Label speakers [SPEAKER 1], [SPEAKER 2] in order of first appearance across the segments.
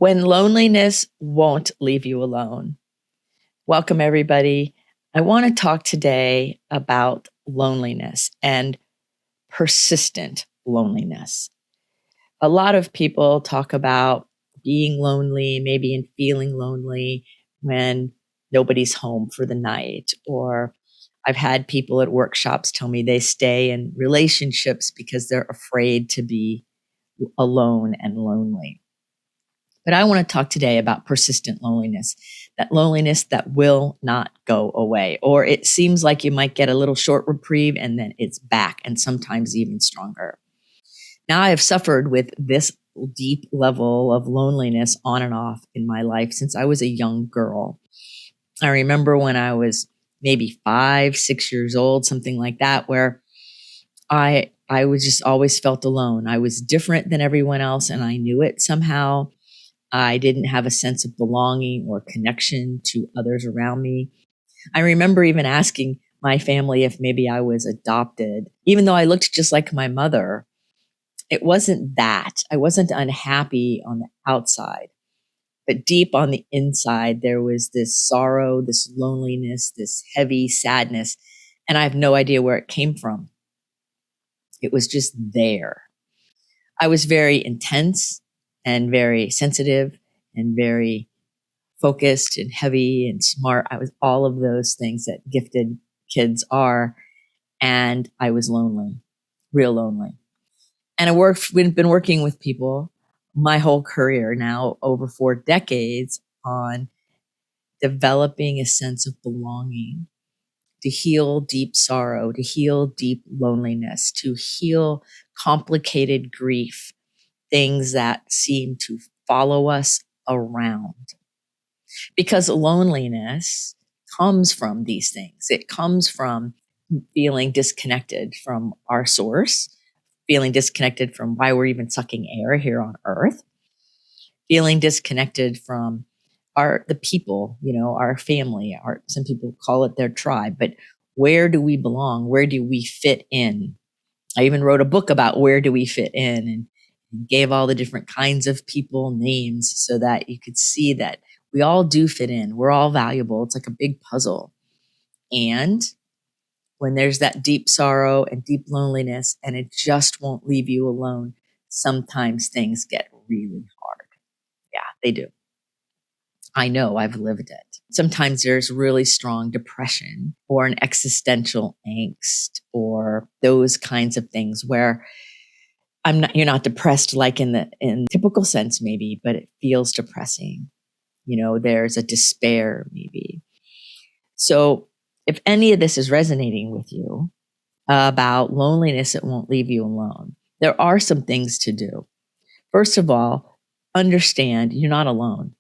[SPEAKER 1] When loneliness won't leave you alone. Welcome, everybody. I want to talk today about loneliness and persistent loneliness. A lot of people talk about being lonely, maybe and feeling lonely when nobody's home for the night. Or I've had people at workshops tell me they stay in relationships because they're afraid to be alone and lonely. But I want to talk today about persistent loneliness, that loneliness that will not go away, or it seems like you might get a little short reprieve and then it's back, and sometimes even stronger. Now, I have suffered with this deep level of loneliness on and off in my life since I was a young girl. I remember when I was maybe 5, 6 years old, something like that, where I was just always felt alone. I was different than everyone else, and I knew it somehow. I didn't have a sense of belonging or connection to others around me. I remember even asking my family if maybe I was adopted, even though I looked just like my mother. It wasn't that. I wasn't unhappy on the outside, but deep on the inside, there was this sorrow, this loneliness, this heavy sadness, and I have no idea where it came from. It was just there. I was very intense and very sensitive and very focused and heavy and smart. I was all of those things that gifted kids are. And I was lonely, real lonely. And we've been working with people my whole career now, over 4 decades, on developing a sense of belonging, to heal deep sorrow, to heal deep loneliness, to heal complicated grief, things that seem to follow us around. Because loneliness comes from these things. It comes from feeling disconnected from our source, feeling disconnected from why we're even sucking air here on earth, feeling disconnected from the people, our family, some people call it their tribe, but where do we belong? Where do we fit in? I even wrote a book about where do we fit in, and gave all the different kinds of people names so that you could see that we all do fit in. We're all valuable. It's like a big puzzle. And when there's that deep sorrow and deep loneliness and it just won't leave you alone, sometimes things get really hard. Yeah, they do. I know, I've lived it. Sometimes there's really strong depression or an existential angst or those kinds of things where you're not depressed like in typical sense maybe, but it feels depressing. There's a despair maybe. So if any of this is resonating with you about loneliness, it won't leave you alone. There are some things to do. First of all, understand you're not alone.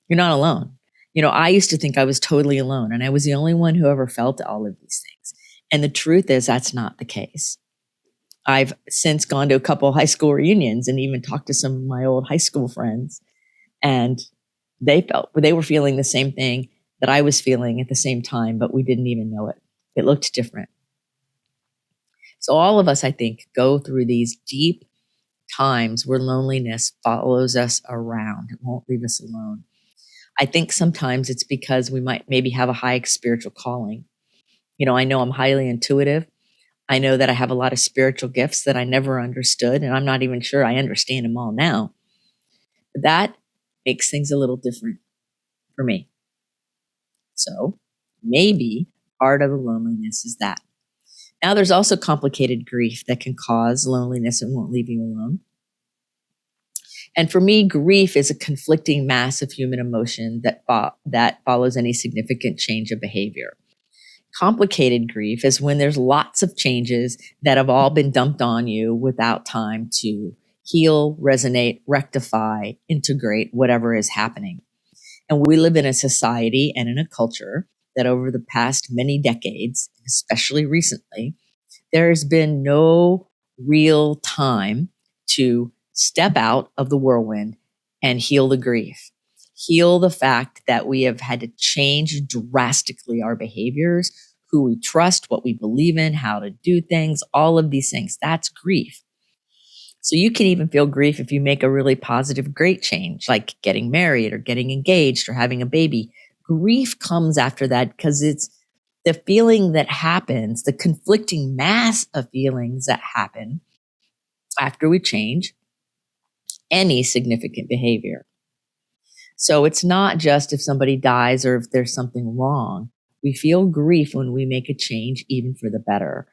[SPEAKER 1] You're not alone. I used to think I was totally alone and I was the only one who ever felt all of these things. And the truth is that's not the case. I've since gone to a couple of high school reunions and even talked to some of my old high school friends, and they were feeling the same thing that I was feeling at the same time, but we didn't even know it. It looked different. So all of us, I think, go through these deep times where loneliness follows us around. It won't leave us alone. I think sometimes it's because we might maybe have a high spiritual calling. I know I'm highly intuitive. I know that I have a lot of spiritual gifts that I never understood, and I'm not even sure I understand them all now. But that makes things a little different for me. So maybe part of the loneliness is that. Now, there's also complicated grief that can cause loneliness and won't leave you alone. And for me, grief is a conflicting mass of human emotion that follows any significant change of behavior. Complicated grief is when there's lots of changes that have all been dumped on you without time to heal, resonate, rectify, integrate whatever is happening. And we live in a society and in a culture that over the past many decades, especially recently, there has been no real time to step out of the whirlwind and heal the grief. Heal the fact that we have had to change drastically our behaviors, who we trust, what we believe in, how to do things, all of these things. That's grief. So you can even feel grief if you make a really positive, great change, like getting married or getting engaged or having a baby. Grief comes after that because it's the feeling that happens, the conflicting mass of feelings that happen after we change any significant behavior. So it's not just if somebody dies or if there's something wrong. We feel grief when we make a change, even for the better.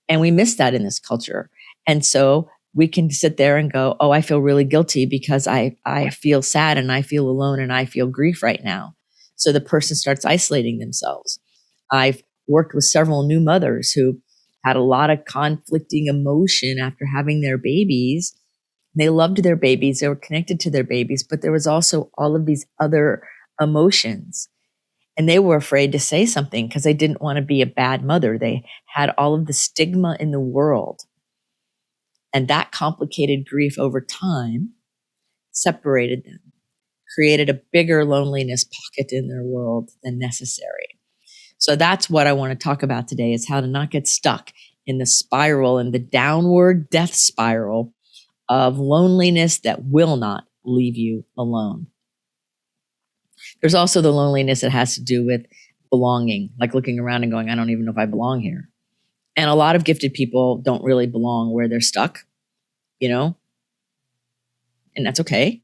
[SPEAKER 1] And we miss that in this culture. And so we can sit there and go, oh, I feel really guilty because I feel sad and I feel alone and I feel grief right now. So the person starts isolating themselves. I've worked with several new mothers who had a lot of conflicting emotion after having their babies. They loved their babies. They were connected to their babies, but there was also all of these other emotions. And they were afraid to say something because they didn't want to be a bad mother. They had all of the stigma in the world. And that complicated grief over time separated them, created a bigger loneliness pocket in their world than necessary. So that's what I want to talk about today, is how to not get stuck in the spiral and the downward death spiral of loneliness that will not leave you alone. There's also the loneliness that has to do with belonging, like looking around and going, I don't even know if I belong here. And a lot of gifted people don't really belong where they're stuck, and that's okay.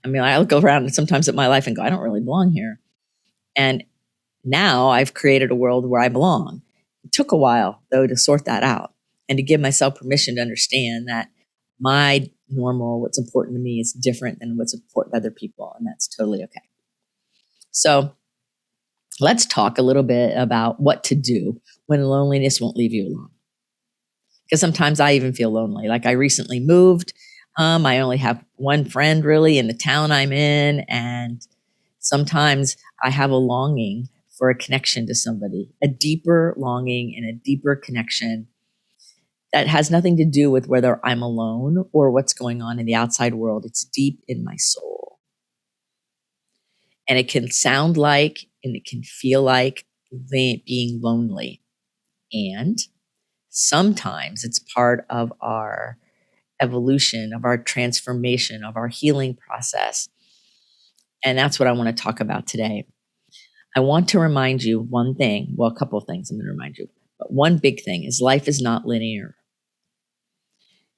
[SPEAKER 1] I mean, I'll go around sometimes in my life and go, I don't really belong here. And now I've created a world where I belong. It took a while, though, to sort that out and to give myself permission to understand that my normal, what's important to me, is different than what's important to other people. And that's totally okay. So let's talk a little bit about what to do when loneliness won't leave you alone. Because sometimes I even feel lonely. Like I recently moved. I only have one friend really in the town I'm in. And sometimes I have a longing for a connection to somebody, a deeper longing and a deeper connection that has nothing to do with whether I'm alone or what's going on in the outside world. It's deep in my soul. And it can sound like, and it can feel like being lonely. And sometimes it's part of our evolution, of our transformation, of our healing process. And that's what I want to talk about today. I want to remind you one thing. Well, a couple of things I'm going to remind you. But one big thing is life is not linear,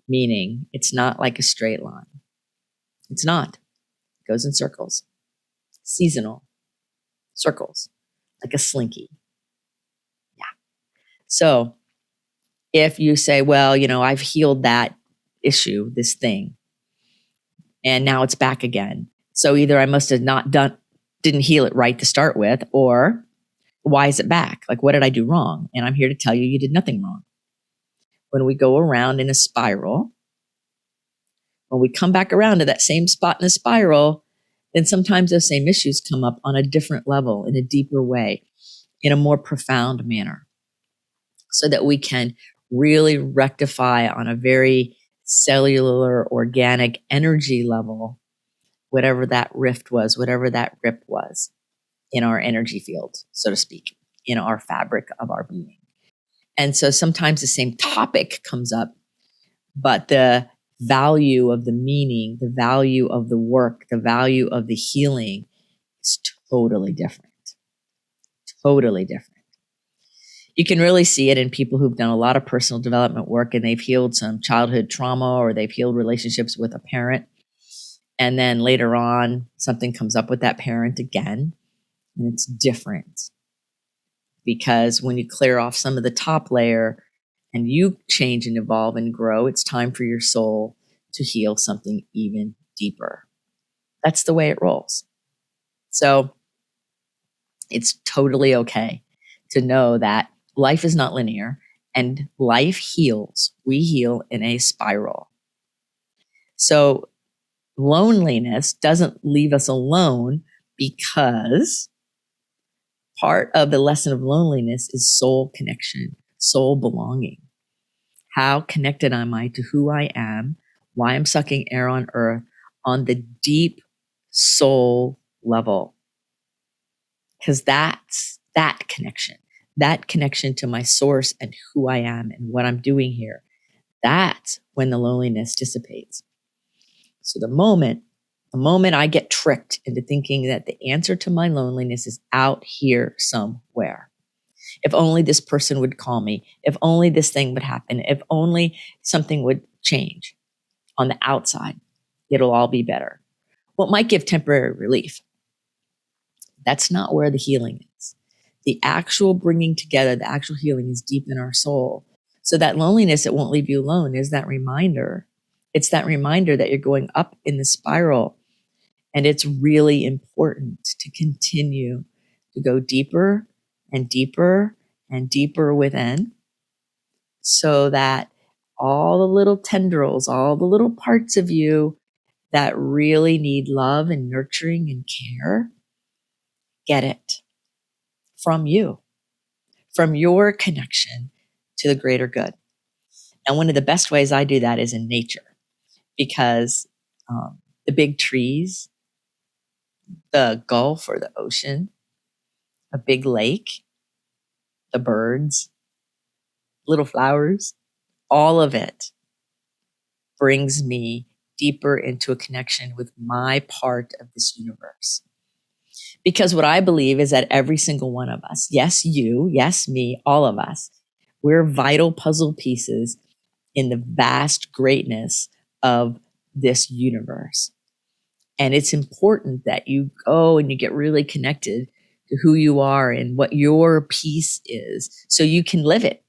[SPEAKER 1] meaning it's not like a straight line. It's not. It goes in circles, seasonal circles, like a slinky. Yeah. So if you say, well, I've healed that issue, this thing, and now it's back again. So either I must have didn't heal it right to start with, or why is it back? Like, what did I do wrong? And I'm here to tell you, you did nothing wrong. When we go around in a spiral, when we come back around to that same spot in a spiral, then sometimes those same issues come up on a different level, in a deeper way, in a more profound manner, so that we can really rectify on a very cellular, organic energy level, whatever that rift was, whatever that rip was in our energy field, so to speak, in our fabric of our being. And so sometimes the same topic comes up, but the value of the meaning, the value of the work, the value of the healing is totally different. Totally different. You can really see it in people who've done a lot of personal development work and they've healed some childhood trauma, or they've healed relationships with a parent. And then later on, something comes up with that parent again, and it's different. Because when you clear off some of the top layer and you change and evolve and grow, it's time for your soul to heal something even deeper. That's the way it rolls. So it's totally okay to know that life is not linear and life heals. We heal in a spiral. So loneliness doesn't leave us alone, because part of the lesson of loneliness is soul connection, soul belonging. How connected am I to who I am, why I'm sucking air on earth, on the deep soul level? Because that's that connection to my source and who I am and what I'm doing here. That's when the loneliness dissipates. So the moment I get tricked into thinking that the answer to my loneliness is out here somewhere. If only this person would call me, if only this thing would happen, if only something would change on the outside, it'll all be better. Well, it might give temporary relief. That's not where the healing is. The actual bringing together, the actual healing is deep in our soul. So that loneliness that won't leave you alone is that reminder. It's that reminder that you're going up in the spiral. And it's really important to continue to go deeper and deeper and deeper within, so that all the little tendrils, all the little parts of you that really need love and nurturing and care get it from you, from your connection to the greater good. And one of the best ways I do that is in nature, because the big trees, the Gulf or the ocean, a big lake, the birds, little flowers, all of it brings me deeper into a connection with my part of this universe. Because what I believe is that every single one of us, yes, you, yes, me, all of us, we're vital puzzle pieces in the vast greatness of this universe. And it's important that you go and you get really connected to who you are and what your piece is, so you can live it.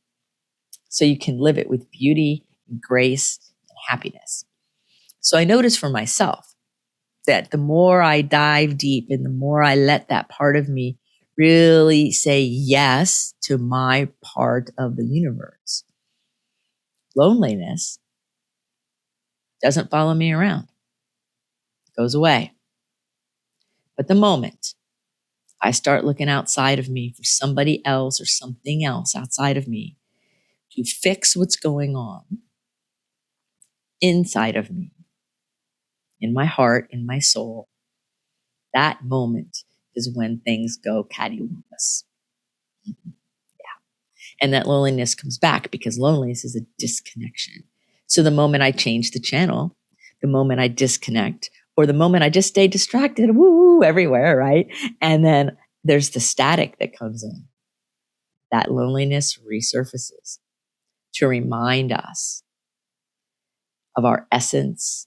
[SPEAKER 1] So you can live it with beauty and grace and happiness. So I notice for myself that the more I dive deep and the more I let that part of me really say yes to my part of the universe, loneliness doesn't follow me around. It goes away. But the moment I start looking outside of me for somebody else or something else outside of me to fix what's going on inside of me, in my heart, in my soul, that moment is when things go cattywampus. And that loneliness comes back, because loneliness is a disconnection. So the moment I change the channel, the moment I disconnect, or the moment I just stay distracted, woo, everywhere, right? And then there's the static that comes in. That loneliness resurfaces to remind us of our essence,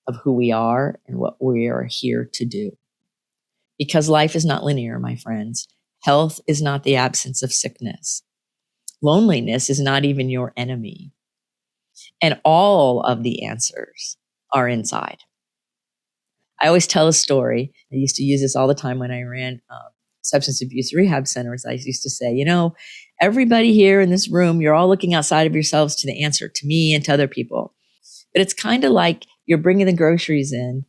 [SPEAKER 1] of who we are and what we are here to do. Because life is not linear, my friends. Health is not the absence of sickness. Loneliness is not even your enemy. And all of the answers are inside. I always tell a story. I used to use this all the time when I ran substance abuse rehab centers. I used to say, everybody here in this room, you're all looking outside of yourselves to the answer, to me and to other people. But it's kind of like you're bringing the groceries in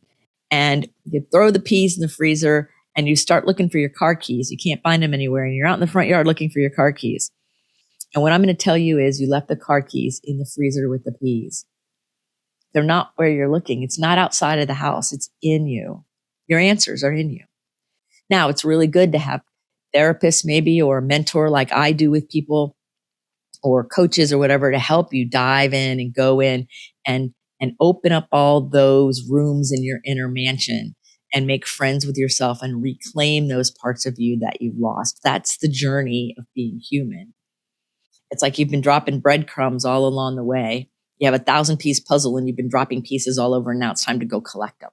[SPEAKER 1] and you throw the peas in the freezer and you start looking for your car keys. You can't find them anywhere, and you're out in the front yard looking for your car keys. And what I'm going to tell you is you left the car keys in the freezer with the peas. They're not where you're looking. It's not outside of the house. It's in you. Your answers are in you. Now, it's really good to have therapists maybe, or a mentor like I do with people, or coaches or whatever, to help you dive in and go in and open up all those rooms in your inner mansion and make friends with yourself and reclaim those parts of you that you've lost. That's the journey of being human. It's like you've been dropping breadcrumbs all along the way. You have a 1,000-piece puzzle and you've been dropping pieces all over, and now it's time to go collect them.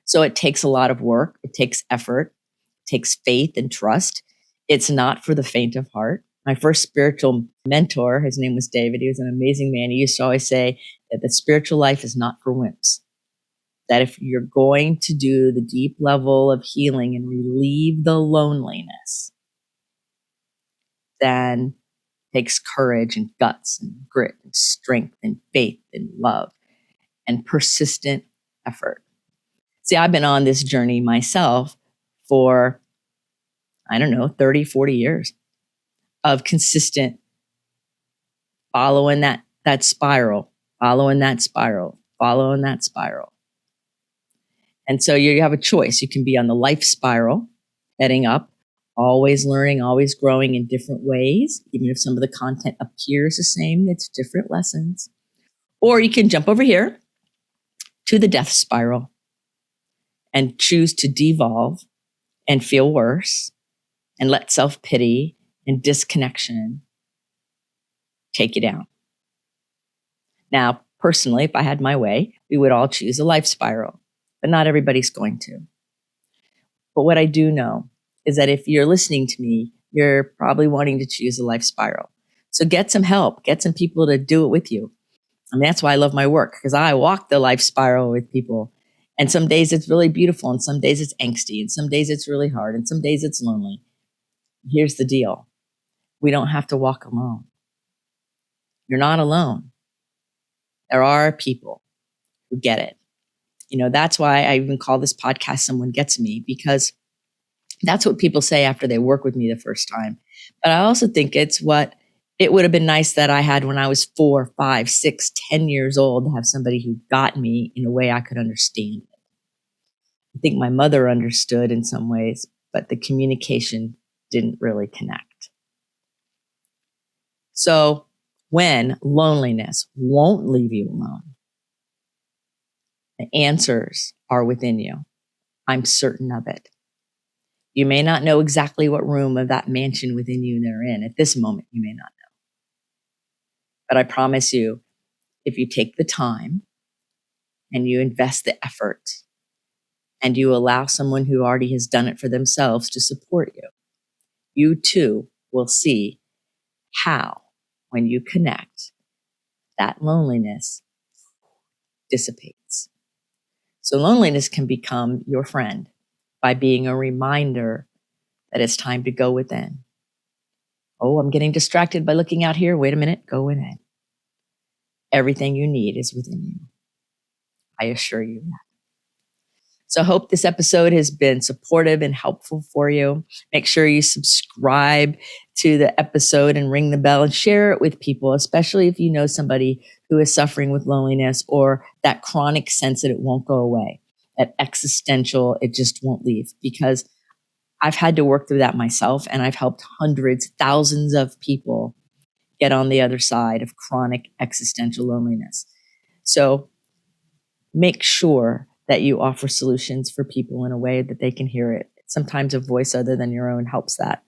[SPEAKER 1] So it takes a lot of work. It takes effort. It takes faith and trust. It's not for the faint of heart. My first spiritual mentor, his name was David. He was an amazing man. He used to always say that the spiritual life is not for wimps. That if you're going to do the deep level of healing and relieve the loneliness, then it takes courage and guts and grit and strength and faith and love and persistent effort. See, I've been on this journey myself for, 30, 40 years of consistent following that spiral, following that spiral, following that spiral. And so you have a choice. You can be on the life spiral, heading up, always learning, always growing in different ways. Even if some of the content appears the same, it's different lessons. Or you can jump over here to the death spiral and choose to devolve and feel worse and let self-pity and disconnection take you down. Now, personally, if I had my way, we would all choose a life spiral, but not everybody's going to. But what I do know is that if you're listening to me, you're probably wanting to choose a life spiral. So get some help, get some people to do it with you. I mean, that's why I love my work, because I walk the life spiral with people. And some days it's really beautiful, and some days it's angsty, and some days it's really hard, and some days it's lonely. Here's the deal. We don't have to walk alone. You're not alone. There are people who get it. You know, that's why I even call this podcast Someone Gets Me, because that's what people say after they work with me the first time. But I also think it's what it would have been nice that I had when I was 4, 5, 6, 10 years old, to have somebody who got me in a way I could understand it. I think my mother understood in some ways, but the communication didn't really connect. So when loneliness won't leave you alone, the answers are within you. I'm certain of it. You may not know exactly what room of that mansion within you they're in. At this moment, you may not know. But I promise you, if you take the time and you invest the effort and you allow someone who already has done it for themselves to support you, you too will see how, when you connect, that loneliness dissipates. So loneliness can become your friend by being a reminder that it's time to go within. Oh, I'm getting distracted by looking out here. Wait a minute, go within. Everything you need is within you. I assure you that. So I hope this episode has been supportive and helpful for you. Make sure you subscribe to the episode and ring the bell and share it with people, especially if you know somebody who is suffering with loneliness or that chronic sense that it won't go away, that existential, it just won't leave. Because I've had to work through that myself, and I've helped hundreds, thousands of people get on the other side of chronic existential loneliness. So make sure that you offer solutions for people in a way that they can hear it. Sometimes a voice other than your own helps that.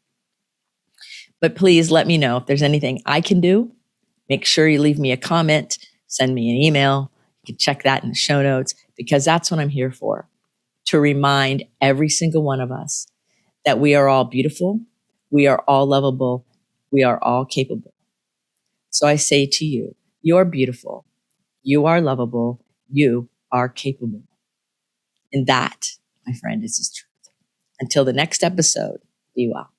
[SPEAKER 1] But please let me know if there's anything I can do. Make sure you leave me a comment, send me an email. You can check that in the show notes, because that's what I'm here for, to remind every single one of us that we are all beautiful, we are all lovable, we are all capable. So I say to you, you're beautiful, you are lovable, you are capable. And that, my friend, is his truth. Until the next episode, be well.